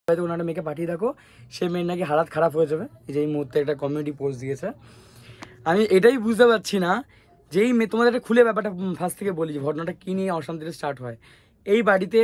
হয়তো কোনো একটা মেয়েকে পাঠিয়ে দেখো, সেই মেয়ের নাকি হালাত খারাপ হয়ে যাবে। এই যে এই মুহূর্তে একটা কমিউনিটি পোস্ট দিয়েছে। আমি এটাই বুঝতে পারছি না যে এই মেয়ে, তোমাদের একটা খুলে ব্যাপারটা ফার্স্ট থেকে বলি যে ঘটনাটা কী নিয়ে অশান্তিটা স্টার্ট হয়। এই বাড়িতে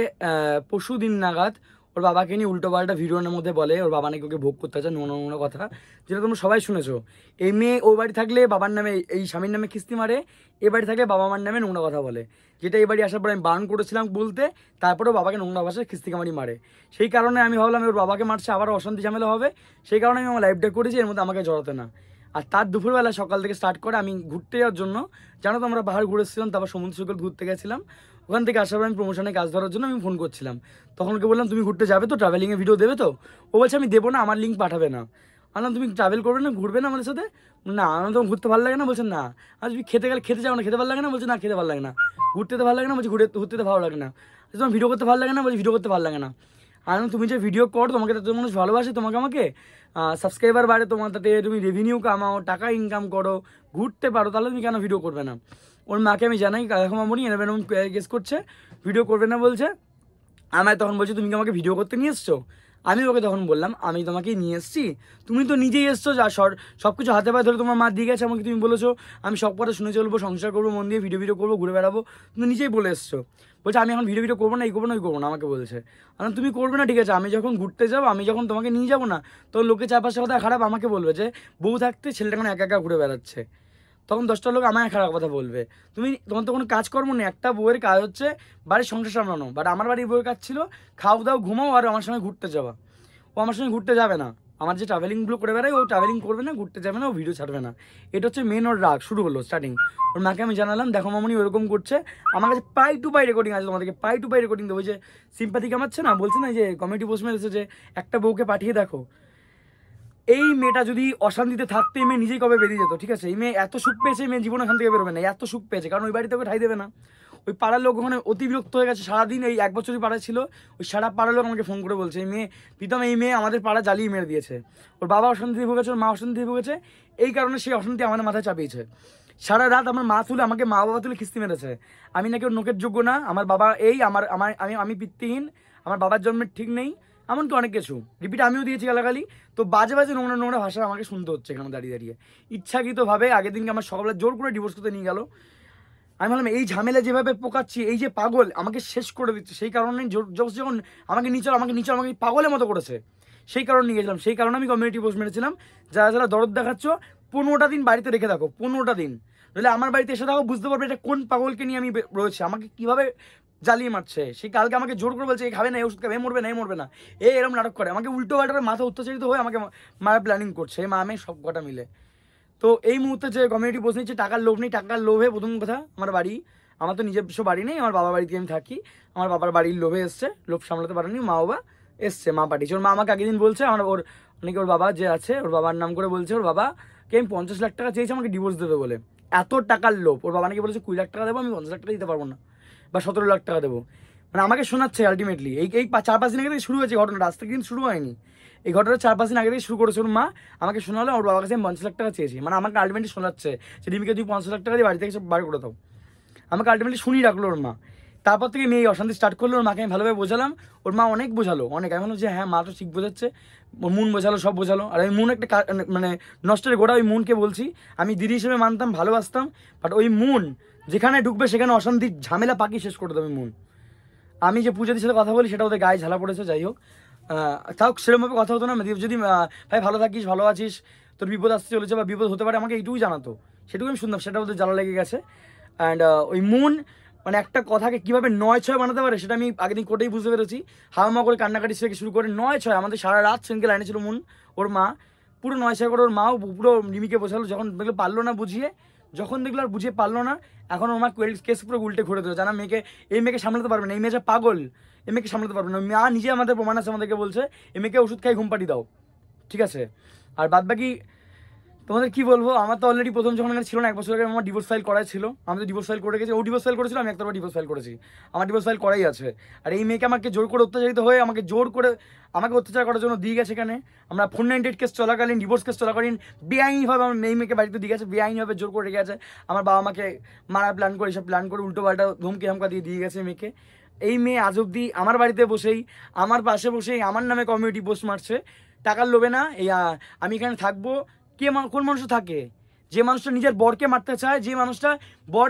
পরশু দিন নাগাদ ওর বাবাকে নিয়ে উল্টো পাল্টা ভিডিওর মধ্যে বলে ওর বাবা নাকি ওকে ভোগ করতে আছে, নোংরা নোংরা কথা, যেটা তোমরা সবাই শুনেছো। এই মেয়ে ও বাড়ি থাকলে বাবার নামে, এই স্বামীর নামে কিস্তি মারে, এ বাড়ি থাকলে বাবা মার নামে নোংরা কথা বলে, যেটা এই বাড়ি আসার পর আমি বারণ করেছিলাম বলতে, তারপরেও বাবাকে নোংরা ভাষায় কিস্তিকামারি মারে। সেই কারণে আমি ভাবলাম ওর বাবাকে মারছে, আবার অশান্তি ঝামেলা হবে, সেই কারণে আমি আমার লাইফটা করেছি, এর মধ্যে আমাকে জড়াতে না। আর তার দুপুরবেলা সকাল থেকে স্টার্ট করে আমি ঘুরতে যাওয়ার জন্য, জানো তো আমরা পাহাড় ঘুরেছিলাম, তারপর সমুদ্র সৈকত ঘুরতে গেছিলাম, ওখান থেকে আসার পর আমি প্রমোশনে কাজ ধরার জন্য আমি ফোন করছিলাম। তখন ওকে বললাম তুমি ঘুরতে যাবে তো, ট্রাভেলিংয়ে ভিডিও দেবে তো? ও বলছে আমি দেবো না, আমার লিঙ্ক পাঠাবে না। বললাম তুমি ট্রাভেল করবে না, ঘুরবে না আমাদের সাথে? না আমার তখন ঘুরতে ভালো লাগে না। বলছে না। আর তুমি খেতে গেলে খেতে যাও না, খেতে ভালো লাগে না? বলছে না খেতে ভালো লাগে না। ঘুরতে তো ভালো লাগে না? বলছি ঘুরতে তো ভালো লাগে না। তোমার ভিডিও করতে ভালো লাগে না? বলছি ভিডিও করতে ভালো লাগে না। আর তুমি যে ভিডিও করো, তোমাকে তো মানুষ ভালোবাসে, তোমাকে আমাকে সাবস্ক্রাইবার বাড়ে, তোমার তাতে তুমি রেভিনিউ কামাও, টাকা ইনকাম করো, ঘুরতে পারো, তাহলে তুমি কেন ভিডিও করবে না? ওর মাকে আমি জানাই এখন মামনি এরকম এরকম গেস করছে, ভিডিও করবে না বলছে। আমায় তখন বলছে তুমি কি আমাকে ভিডিও করতে নিয়ে এসছো? আমি ওকে তখন বললাম আমি তোমাকে নিয়ে এসেছি, তুমি তো নিজেই এসছো, যা সব কিছু হাতে পায়ে ধরে তোমার মা দিয়ে গেছে আমাকে, তুমি বলেছো আমি সব কথা শুনে চলবো, সংসার করবো, মন দিয়ে ভিডিও করবো, ঘুরে বেড়াবো, তুমি নিজেই বলে এসছো। বলছে আমি এখন ভিডিও করবো না, এই করবো না, ওই করবো না, আমাকে বলছে। তুমি করবে না ঠিক আছে, আমি যখন ঘুরতে যাবো, আমি যখন তোমাকে নিয়ে যাবো না, তো লোকে চারপাশে কথা খারাপ আমাকে বলবে যে বউ থাকতে ছেলেটা এখন একা একা ঘুরে বেড়াচ্ছে, তখন 10টা লোক আমায় খারাপ কথা বলবে। তোমার তো কোনো কাজকর্ম নেই, একটা বউয়ের কাজ হচ্ছে বাড়ির সংসার সামলানো, বাট আমার বাড়ির বউয়ের কাজ ছিল খাও দাও ঘুমাও আর আমার সঙ্গে ঘুরতে যাওয়া। ও আমার সঙ্গে ঘুরতে যাবে না, আমার যে ট্রাভেলিংগুলো করে বেড়ায় ও ট্রাভেলিং করবে না, ঘুরতে যাবে না, ও ভিডিও ছাড়বে না। এটা হচ্ছে মেন ওর রাগ শুরু হলো স্টার্টিং। ওর মাকে আমি জানালাম দেখো মামনি ওরকম করছে, আমার কাছে পাই টু পাই রেকর্ডিং আছে, তোমাদেরকে পাই টু পাই রেকর্ডিং দেবো। যে সিম্পাথি কামাচ্ছে না, বলছে না যে কমিটি পোস্ট মেরেছে যে একটা বউকে পাঠিয়ে দেখো। এই মেয়েটা যদি অশান্তিতে থাকতে এই মেয়ে নিজেই কবে বেরিয়ে যেত, ঠিক আছে? এই মেয়ে এত সুখ পেয়েছে, মেয়ে জীবন এখান থেকে বেরোবে না, এত সুখ পেয়েছে, কারণ ওই বাড়িতে ওকে ঠাই দেবে না। ওই পাড়ার লোক ওখানে অতি বিরক্ত হয়ে গেছে, সারাদিন এই 1 বছরই পাড়ায় ছিল, ওই সারা পাড়ার লোক আমাকে ফোন করে বলছে এই মেয়ে প্রীতম, এই মেয়ে আমাদের পাড়া জ্বালিয়ে মেরে দিয়েছে, ওর বাবা অশান্তি ভুগেছে, ওর মা অশান্তি ভুগেছে, এই কারণে সেই অশান্তি আমাদের মাথায় চাপিয়েছে। সারা রাত আমার মা তুলে আমাকে, মা বাবা তুলে কিস্তি মেরেছে। আমি নাকি ওর নোকের যোগ্য না, আমার বাবা এই আমার আমার আমি আমি পিতৃহীন, আমার বাবার জন্মের ঠিক নেই, এমনকি অনেক কিছু রিপিট আমিও দিয়েছি গালাগালি। তো বাজে বাজে নোংরা নোংরা ভাষা আমাকে শুনতে হচ্ছে এখানে দাঁড়িয়ে দাঁড়িয়ে। ইচ্ছাকৃতভাবে আগের দিনকে আমার সকালে জোর করে ডিভোর্স করতে নিয়ে গেল। আমি ভাবলাম এই ঝামেলা যেভাবে পোকাচ্ছি, এই যে পাগল আমাকে শেষ করে দিচ্ছে, সেই কারণে যখন আমাকে নিচল আমাকে পাগলের মতো করেছে, সেই কারণে নিয়ে গেছিলাম। সেই কারণে আমি কমিউনিটি পোস্ট মেরেছিলাম, যারা যারা দরদ দেখাচ্ছ 15টা দিন বাড়িতে রেখে থাকো, 15টা দিন, নাহলে আমার বাড়িতে এসে থাকো, বুঝতে পারবে এটা কোন পাগলকে নিয়ে আমি রয়েছে, আমাকে কীভাবে জ্বালিয়ে মারছে। সেই কালকে আমাকে জোর করে বলছে এই খাবে না, এই ওষুধ খাবে, মরবে না, মরবে না, এরকম নাটক করে আমাকে উল্টো পাল্টা মাথা উত্তেজিত হয়ে আমাকে মারা প্ল্যানিং করছে, মা আমি সব কটা মিলে। তো এই মুহূর্তে যে কমিউনিটি পোস্ট নিচ্ছে, টাকার লোভ নেই, টাকার লোভে প্রথম কথা আমার বাড়ি, আমার তো নিজস্ব বাড়ি নেই, আমার বাবা বাড়িতে আমি থাকি, আমার বাবার বাড়ির লোভে এসছে, লোভ সামলাতে পারেনি, মা বাবা এসছে, মা পাঠিয়েছে। ওর মা আমাকে আগের দিন বলছে ওর অনেকে ওর বাবা যে আছে ওর বাবার নাম করে বলছে ওর বাবাকে আমি 50 লাখ টাকা চেয়েছি আমাকে ডিভোর্স দেবে বলে, এত টাকার লোভ। ওর বাবা নাকি বলেছে 20 লাখ টাকা দেবো, আমি 50 লাখ টাকা দিতে পারবো না, বা 17 লাখ টাকা দেবো, মানে আমাকে শোনাচ্ছে আলটিমেটলি। এই 4-5 দিন আগে থেকে শুরু হয়েছে ঘটনাটা, আজ থেকে কিন্তু শুরু হয়নি, এই ঘটনা 4-5 দিন আগে থেকে শুরু করেছে ওর মা। আমাকে শোনালো ওর বাবার কাছে আমি 50 লাখ টাকা চেয়েছি, মানে আমাকে আলটিমেটলি শোনাচ্ছে যে রিমিকে তুই 50 লাখ টাকা দিয়ে বাড়ি থেকে সব বার করে দাও, আমাকে আলটিমেটলি শুনিয়ে রাখলো ওর মা। তারপর থেকে মেয়ে অশান্তি স্টার্ট করলো, ওর মাকে আমি ভালোভাবে বোঝালাম, ওর মা অনেক বোঝালো, অনেক, আমি বললাম যে হ্যাঁ মা তো ঠিক বোঝাচ্ছে, ওর মন বোঝালো, সব বোঝালো। আর ওই মন একটা মানে নষ্টের গোড়া, ওই মনকে বলছি আমি দিদি হিসেবে মানতাম, ভালোবাসতাম, বাট ওই মন যেখানে ঢুকবে সেখানে অশান্তির ঝামেলা পাকি শেষ করে দেবে মন। আমি যে পূজাদির সাথে কথা বলি সেটা ওদের গায়ে ঝালা পড়েছে, যাই হোক, তাও সেরকমভাবে কথা হতো না। যদি ভাই ভালো থাকিস, ভালো আছিস, তোর বিপদ আসতে চলেছে বা বিপদ হতে পারে, আমাকে এইটুকুই জানাতো, সেটুকু আমি শুনতাম, সেটা ওদের জ্বালা লেগে গেছে। অ্যান্ড ওই মন মানে একটা কথাকে কীভাবে 9-6 বানাতে পারে সেটা আমি আগের দিন কোটেই বুঝতে পেরেছি। হাওয়া করে কান্নাকাটি থেকে শুরু করে 9-6 আমাদের সারা রাত সেদিনকে লাইনে ছিল মন, ওর মা পুরো 9-6 করে, ওর মাও পুরো রিমিকে বোঝালো, যখন দেখলো পারলো না বুঝিয়ে, যখন দেখলো আর বুঝিয়ে পারলো না, এখন ওর মা কেস পুরো উল্টে ঘুরে দিল, জানা মেয়েকে, এই মেয়েকে সামলাতে পারবে না, এই মেয়েটা পাগল, এই মেয়েকে সামলাতে পারবে না। মা নিজে আমাদের প্রমাণ আছে, আমাদেরকে বলছে এই মেয়েকে ওষুধ খাই ঘুম পাড়িয়ে দাও, ঠিক আছে? আর বাদ বাকি তোমাদের কি বলবো, আমার তো অলরেডি প্রথম যখন এখানে ছিল না 1 বছর আগে আমার ডিভোর্স ফাইল করাই ছিল, আমি তো ডিভোর্স ফাইল করে গেছি, ও ডিভোর্স ফাইল করেছিল, আমি একটাবার ডিভোর্স ফাইল করেছি, আমার ডিভোর্স ফাইল করাই আছে। আর এই মেয়েকে আমাকে জোর করে অত্যাচারিত হয়ে আমাকে জোর করে আমাকে অত্যাচার করার জন্য দিয়ে গেছে এখানে। আমরা 498 কেস চলাকালীন, ডিভোর্স কেস চলাকালীন বেআইনিভাবে আমার এই মেয়েকে বাড়িতে দিয়ে গেছে, বেআইনিভাবে জোর করে রেখে গেছে। আমার বাবা আমাকে মারা প্ল্যান করে, এসব প্ল্যান করে উল্টো পাল্টা ধমকি হামকা দিয়ে গেছে মেয়েকে। এই মেয়ে আজ অব্দি আমার বাড়িতে বসেই, আমার পাশে বসেই আমার নামে কমিউনিটি পোস্ট মারছে টাকার লোভে না। এই আমি এখানে থাকবো, কোন মানুষ থাকে যে মানুষটা নিজের বরকে মারতে চায়, যে মানুষটা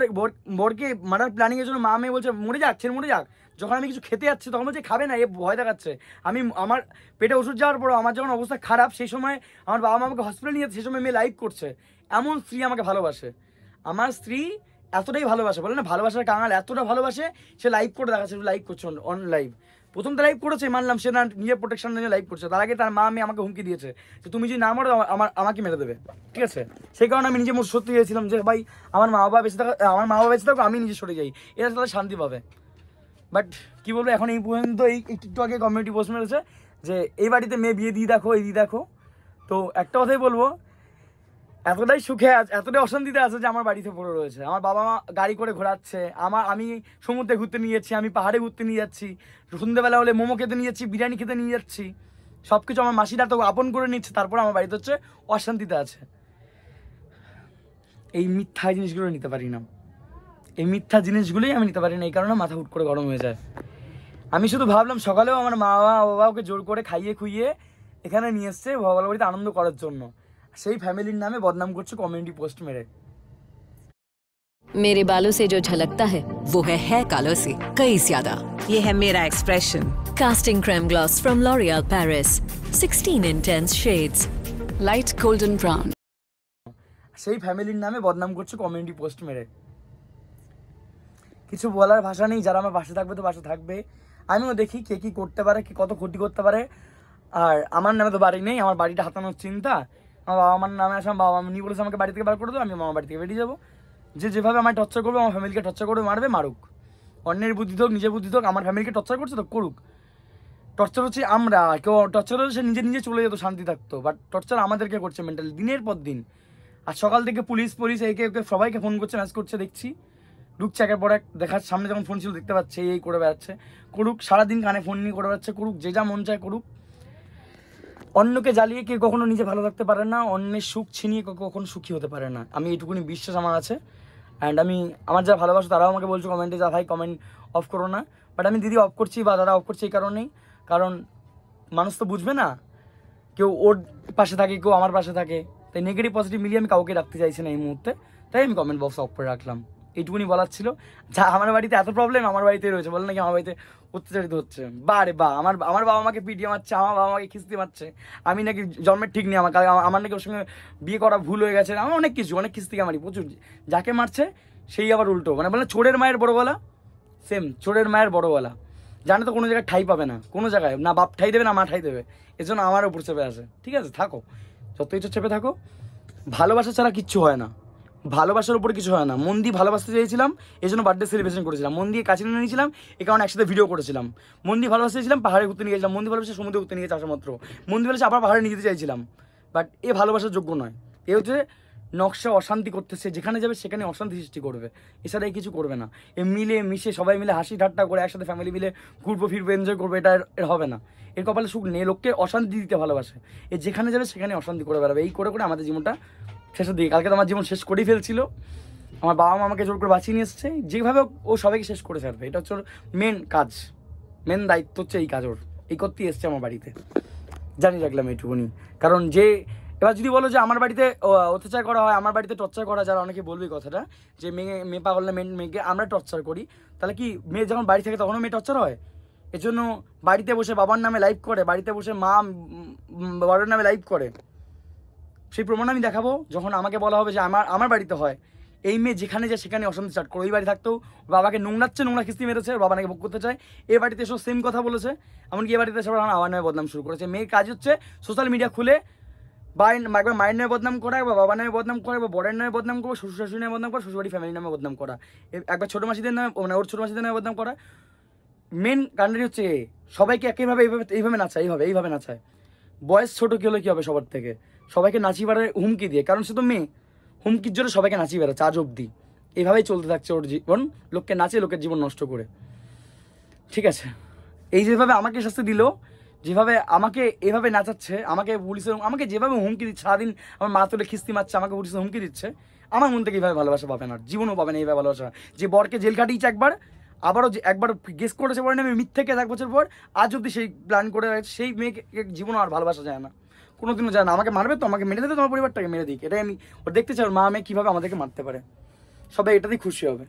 বরকে মারার প্ল্যানিংয়ের জন্য মা মেয়ে বলছে মরে যাক, ছেড়ে মরে যাক। যখন আমি কিছু খেতে যাচ্ছি তখন বলছে খাবে না, এ ভয় দেখাচ্ছে। আমার পেটে ওষুধ যাওয়ার পরও আমার যখন অবস্থা খারাপ, সেই সময় আমার বাবা মা আমাকে হসপিটালে নিয়ে যাচ্ছে, সেই সময় মেয়ে লাইভ করছে। এমন স্ত্রী আমাকে ভালোবাসে, আমার স্ত্রী এতটাই ভালোবাসে, বলে না ভালোবাসার কাঙাল, এতটা ভালোবাসে সে লাইভ করে দেখাচ্ছে, লাইভ করছে অন লাইভ। প্রথম তো লাইভ করেছে মানলাম, সে না নিজের প্রোটেকশন নিয়ে লাইভ করছে, তার আগে তার মা মেয়ে আমাকে হুমকি দিয়েছে যে তুমি যদি না মরো আমাকে মেরে দেবে, ঠিক আছে। সেই কারণে আমি নিজে সত্যি গিয়েছিলাম যে ভাই আমার মা বাবা বেঁচে থাকো, আমি নিজে সরে যাই, এরা তাহলে শান্তি পাবে। বাট কী বলবো, এখন এই পর্যন্ত এই একটু আগে কমিউনিটি পোস্ট মেরেছে যে এই বাড়িতে মেয়ে বিয়ে দিয়ে দেখো, এই দিয়ে দেখো। তো একটা কথাই বলবো, এতটাই সুখে আছে, এতটাই অশান্তিতে আছে যে আমার বাড়িতে পড়ে রয়েছে। আমার বাবা মা গাড়ি করে ঘোরাচ্ছে, আমি সমুদ্রে ঘুরতে নিয়ে যাচ্ছি, আমি পাহাড়ে ঘুরতে নিয়ে যাচ্ছি, সন্ধ্যেবেলা হলে মোমো খেতে নিয়ে যাচ্ছি, বিরিয়ানি খেতে নিয়ে যাচ্ছি, সব কিছু আমার মাসিরা তো আপন করে নিচ্ছে, তারপর আমার বাড়িতে হচ্ছে অশান্তিতে আছে। এই মিথ্যা জিনিসগুলো নিতে পারি না, এই মিথ্যা জিনিসগুলোই আমি নিতে পারি না, এই কারণে মাথা হুট করে গরম হয়ে যায়। আমি শুধু ভাবলাম সকালেও আমার মা বাবা ওকে জোর করে খাইয়ে খুইয়ে এখানে নিয়ে এসছে ভগবান বাড়িতে আনন্দ করার জন্য, সেই ফ্যামিলির নামে বদনাম করছে কমিউনিটি পোস্ট মেরে। मेरे बालों से जो झलकता है वो है हेयर कलर से कई ज्यादा। ये है मेरा expression. Casting cream gloss from L'Oréal Paris, 16 intense shades, light golden brown। সেই ফ্যামিলির নামে বদনাম করছে কমিউনিটি পোস্ট মেরে। কিছু বলার ভাষা নেই, যারা আমার পাশে থাকবে তো পাশে থাকবে। আমিও দেখি কে কী করতে পারে, কে কত ক্ষতি করতে পারে। আর আমার নামে তো বাড়ি নেই, আমার বাড়িটা হাতানোর চিন্তা। আমার বাবা মার নামে আসে, বাবা মা নিয়ে বলেছে আমাকে বাড়ি থেকে বার করে দেবো, আমি আমার বাড়ি থেকে বেরিয়ে যাবো। যেভাবে আমায় টর্চার করবে, আমার ফ্যামিলিকে টর্চার করবে, মারবে, মারুক। অন্যের বুদ্ধি হোক, নিজের বুদ্ধি হোক, আমার ফ্যামিলিকে টর্চার করছে তো করুক। টর্চার হচ্ছে আমরা, কেউ টর্চার হলে সে নিজে চলে যেত, শান্তি থাকতো। বাট টর্চার আমাদেরকে করছে মেন্টালি দিনের পর দিন। আর সকাল থেকে পুলিশ একে সবাইকে ফোন করছে, ম্যাসেজ করছে, দেখছি ঢুকছে একের পর এক, দেখার সামনে যখন ফোন ছিল দেখতে পাচ্ছে এই করে বেড়াচ্ছে, করুক। সারাদিন কানে ফোন নিয়ে করে বেড়াচ্ছে, করুক, যে যা মন চায় করুক। অন্যকে জ্বালিয়ে কেউ কখনো নিজে ভালো থাকতে পারে না, অন্যের সুখ ছিনিয়ে কখনো সুখী হতে পারে না। আমি এইটুকুনি বিশ্বাস আমার আছে। অ্যান্ড আমি আমার যারা ভালোবাসো তারাও আমাকে বলছো কমেন্টে, যা ভাই কমেন্ট অফ করো না। বাট আমি দিদি অফ করছি বা দাদা অফ করছি এই কারণেই, কারণ মানুষ তো বুঝবে না, কেউ ওর পাশে থাকে, কেউ আমার পাশে থাকে। তাই নেগেটিভ পজিটিভ মিলিয়ে আমি কাউকে রাখতে চাইছি না এই মুহূর্তে, তাই আমি কমেন্ট বক্স অফ করে রাখলাম। এইটুকুনি বলার ছিল। যা আমার বাড়িতে এত প্রবলেম আমার বাড়িতে রয়েছে, বলে নাকি আমার বাড়িতে অত্যাচারিত হচ্ছে। বারে বা আমার বাবা মাকে পিটিয়ে মারছে, আমার বাবা মাকে খিস্তি মারছে, আমি নাকি জন্মের ঠিক নেই, আমার নাকি ওর সঙ্গে বিয়ে করা ভুল হয়ে গেছে, আমার অনেক খিস্তিকে মারি প্রচুর। যাকে মারছে সেই আবার উল্টো, মানে বলে চোরের মায়ের বড় গলা, সেম চোরের মায়ের বড় গলা। জানে তো কোনো জায়গায় ঠাই পাবে না, কোনো জায়গায় না বাপ ঠাই দেবে না মা ঠাই দেবে, এজন্য আমার উপর চেপে আসে। ঠিক আছে, থাকো যত কিছু চেপে থাকো, ভালোবাসা ছাড়া কিচ্ছু হয় না, ভালোবাসার উপরে কিছু হয় না। মন দিয়ে ভালোবাসতে চেয়েছিলাম, এই জন্য বার্থডে সেলিব্রেশন করেছিলাম, মন দিয়ে কাছে নিয়ে নিয়েছিলাম, এই কারণে একসাথে ভিডিও করেছিলাম। মন দিয়ে ভালোবাসতে চেয়েছিলাম, পাহাড়ে ঘুরতে নিয়ে গেছিলাম, মন দিয়ে ভালোবাসে সমুদ্রে ঘুরতে নিয়ে গেছে আসা মাত্র, মন দিয়ে ভালোবাসে আবার পাহাড়ে নিয়ে যেতে চাইছিলাম। বাট এ ভালোবাসার যোগ্য নয়, এ হচ্ছে নকশা অশান্তি করতেছে, যেখানে যাবে সেখানে অশান্তি সৃষ্টি করবে, এছাড়া এই কিছু করবে না। এ মিলে মিশে সবাই মিলে হাসি ঠাট্টা করে একসাথে ফ্যামিলি মিলে ঘুরবো ফিরবো এনজয় করবো, এটা এর হবে না। এর কপালে সুখ নেই, লোককে অশান্তি দিতে ভালোবাসে, এ যেখানে যাবে সেখানে অশান্তি করে বেড়াবে। এই করে করে আমাদের জীবনটা শেষের দিকে, কালকে তো আমার জীবন শেষ করেই ফেলছিল। আমার বাবা মা আমাকে জোর করে বাঁচিয়ে নিয়ে এসছে, যেভাবে ও সবাইকে শেষ করে ছাড়বে, এটা হচ্ছে ওর মেন কাজ, মেন দায়িত্ব হচ্ছে এই কাজ ওর, এই করতেই এসছে আমার বাড়িতে। জানি রাখলাম এইটুকুনি। কারণ যে এবার যদি বলো যে আমার বাড়িতে অত্যাচার করা হয়, আমার বাড়িতে টর্চার করা, যারা অনেকে বলবে কথাটা যে মেয়ে পাগল না, মেয়েকে আমরা টর্চার করি, তাহলে কি মেয়ে যখন বাড়ি থাকে তখনও মেয়ে টর্চার হয়? এজন্য বাড়িতে বসে বাবার নামে লাইভ করে, বাড়িতে বসে মা বাবার নামে লাইভ করে, সেই প্রমাণ আমি দেখাবো যখন আমাকে বলা হবে যে আমার বাড়িতে হয়। এই মেয়ে যেখানে যায় সেখানে অশান্তি স্টার্ট করে, ওই বাড়ি থাকতেও বাবাকে নোংরা কিস্তি মেরেছে, বাবা নাকি ভোগ করতে চায়, এ বাড়িতে এসব সেম কথা বলেছে, এমনকি এ বাড়িতে সবাই আমার নামে বদনাম শুরু করেছে। মেয়ের কাজ হচ্ছে সোশ্যাল মিডিয়া খুলে একবার মায়ের নামে বদনাম করা, একবার বাবার নামে বদনাম করা, একবার বরের নামে বদনাম করা, শ্বশুর শাশুড়ি নামে বদনাম করা, শ্বশুরবাড়ি ফ্যামিলির নামে বদনাম করা, একবার ছোটো মাসিদের নামে, মানে ওর ছোটো মাসিদের নামে বদনাম করা। মেন কাণ্ডারি হচ্ছে সবাইকে একইভাবে এইভাবে নাচায়, এইভাবে নাচায়। বয়স ছোটো কী হলে কী হবে, সবার থেকে সবাইকে নাচিয়ে বেড়ায় হুমকি দিয়ে, কারণ সে তো মেয়ে, হুমকির জন্য সবাইকে নাচিয়ে বেড়াচ্ছে আজ অব্দি। এইভাবেই চলতে থাকছে ওর জীবন, লোককে নাচে লোকের জীবন নষ্ট করে। ঠিক আছে, এই যেভাবে আমাকে শাস্তি দিল, যেভাবে আমাকে এভাবে নাচাচ্ছে, আমাকে যেভাবে হুমকি দিচ্ছে, সারাদিন আমার মা তুলে খিস্তি মারছে, আমাকে পুলিশে হুমকি দিচ্ছে, আমার মন থেকে এইভাবে ভালোবাসা পাবে না, জীবনও পাবে না এইভাবে ভালোবাসা। যে বরকে জেল কাটিয়েছে একবার, আবারও যে একবার গেস করেছে পরে আমি মিথ্যে কেস 1 বছর পর আজ অব্দি সেই প্ল্যান করে রাখছে, সেই মেয়েকে জীবনও আর ভালোবাসা যায় না, কোনোদিনও যায় না। আমাকে মারবে তো আমাকে মেরে দেবে, তোমার পরিবারটাকে মেরে দিক, এটাই আমি ওর দেখতে চাই, ওর মা মেয়ে কীভাবে আমাদেরকে মারতে পারে, সবাই এটাতেই খুশি হবে।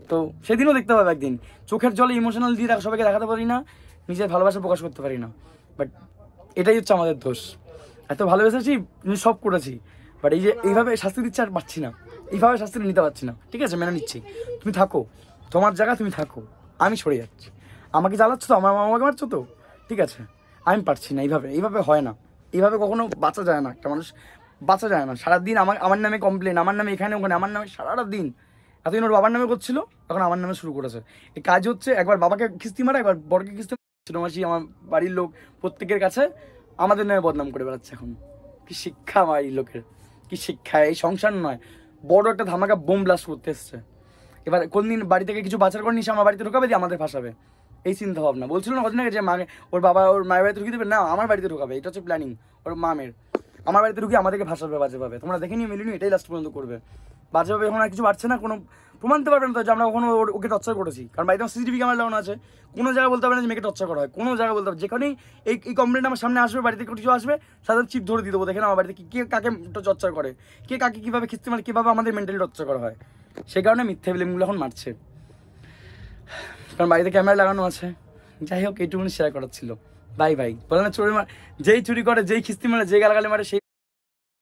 তো সেদিনও দেখতে পাবে একদিন, চোখের জলে ইমোশনাল দিয়ে সবাইকে দেখাতে পারি না, নিজের ভালোবাসা প্রকাশ করতে পারি না, বাট এটাই হচ্ছে আমাদের দোষ। এত ভালোবেসেছি, সব করেছি, বাট এই যে এইভাবে শাস্তি দিচ্ছে আর পাচ্ছি না, এইভাবে শাস্তি নিতে পারছি না। ঠিক আছে, মেনে নিচ্ছি, তুমি থাকো তোমার জায়গা, তুমি থাকো, আমি সরে যাচ্ছি। আমাকে জ্বালাচ্ছ তো, আমার মামাকে মারছো তো, ঠিক আছে, আমি পারছি না। এইভাবে হয় না, এইভাবে কখনো বাঁচা যায় না, একটা মানুষ বাঁচা যায় না। সারাদিন আমার নামে কমপ্লেন, আমার নামে এখানে ওখানে, আমার নামে সারাটা দিন। এতদিন ওর বাবার নামে করছিল, এখন আমার নামে শুরু করেছে। এই কাজ হচ্ছে একবার বাবাকে কিস্তি মারা, একবার বড়কে কিস্তি, ছোটো মাসি, আমার বাড়ির লোক, প্রত্যেকের কাছে আমাদের নামে বদনাম করে বেড়াচ্ছে। এখন কি শিক্ষা আমার এই লোকের, কি শিক্ষা! এই সংসার নয়, বড় একটা ধামাকা বোম ব্লাস্ট করতে এসছে। এবার কোনদিন বাড়ি থেকে কিছু বাজার করে নিস আমার বাড়িতে ঢোকাবে, দিয়ে আমাদের ফাঁসাবে, এই চিন্তা ভাবনা। বলছিল না কদিন আগে যে মাকে ওর বাবা ওর মায়ের বাড়িতে ঢুকিয়ে দেবে, না আমার বাড়িতে ঢোকাবে, এটা হচ্ছে প্ল্যানিং ওর মামের। আমার বাড়িতে ঢুকিয়ে আমাদেরকে ফাঁসাবে বাজেভাবে, তোমরা দেখে নিয়ে মিলিনি, এটাই লাস্ট পর্যন্ত করবে বাজেভাবে। এখন আর কিছু পারছে না, কোনো প্রমাণ দিতে পারবে না তো যে আমরা কখনো ওকে টর্চার করেছি, কারণ বাড়িতে আমার সিসিটিভি ক্যামেরা লাগানো আছে। কোনো জায়গায় বলতে পারবে না যে মেয়েকে টর্চার করা হয়, কোনো জায়গায় বলতে পারবে, যেখানেই এই কমপ্লেন আমার সামনে আসবে, বাড়িতে কিছু আসবে, সাথে চিপ ধরে দিয়ে দেবো, দেখেন আমার বাড়িতে কে কাকে টর্চার করে, কে কাকে কীভাবে খিস্তি মারে, কীভাবে আমাদের মেন্টালি টর্চার করা হয়। সেই কারণে মিথ্যে ব্লেমগুলো এখন মারছে, কারণ বাড়িতে ক্যামেরা লাগানো আছে। যাই হোক, এইটুকুনি শেয়ার করার ছিল। Bye bye. বলে না চুরি যেই চুরি করে, যেই খিস্তি মারে, যে গালাগালি মারে, সেই